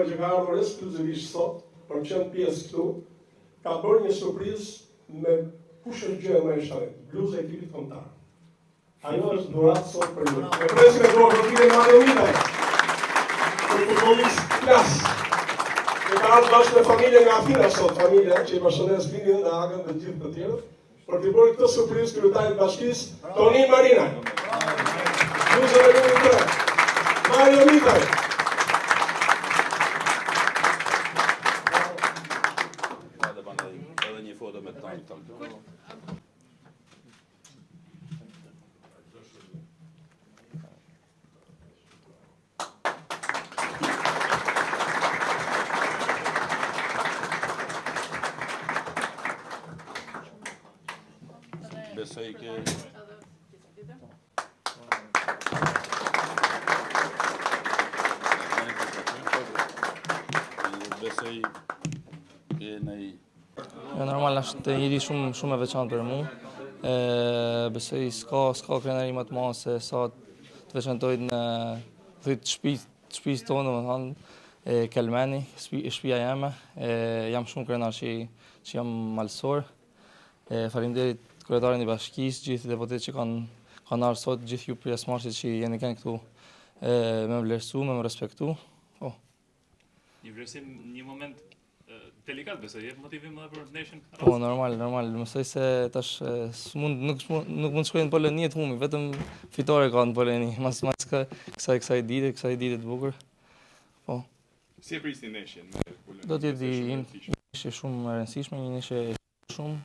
që ka ardhur ekskluzivisht sot, për të qenë pjesë këtu, ka bërë një surprizë me kush është gjë më e shtrenjtë, bluza e ekipit kombëtar. Ajo është dhuratë sot për ju. E presim me dorë profilin Mario Mitaj, për futbollist klas. Që ka ardhur bashkë me familjen nga Afina sot, familja që i bashkënes Lindin dhe Agën dhe gjithë të tjerët, për të bërë këtë surprizë kryetarit bashkisë, Tonin Marina. Bluza e numrit 3, Mario Mitaj. Edhe një foto me tonë. Besoj ke... Besoj ke në normal është njëri shumë e veçantë për mu. Besoj s'ka krenari më të madh se sa të veçantoj në shtëpisë tonë, domethënë Kelmeni, shtëpia jeme. Jam shumë krenar që jam malësor. Faleminderit kryetarin i bashkisë, gjithë deputetët që kanë ardhur sot, gjithë ju pjesëmarrësit që jeni këtu me vlerësu, me respektu. Një vlerësim një moment delikat, besoj, jep motivim edhe për ndeshjen. Po, normal. Mësoj se tash nuk mund të shkojnë në Poloni të humi, vetëm fitore ka në Poloni, mas kësaj dite të bukur. Po. Si e prisni ndeshjen? Do të jetë një ndeshje shumë e rëndësishme, një ndeshje shumë.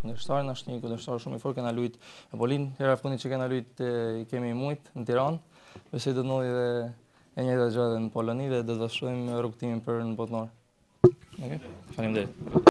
Kundërshtarin është një kundërshtar shumë i fortë, kena luajt me Polinë, hera e fundit që kena luajt i kemi mujt në Tiranë. Besoj do të ndodhi edhe e njëjta gjë në Poloni dhe do të vazhdojmë rrugtimin për në botënor. Faleminderit.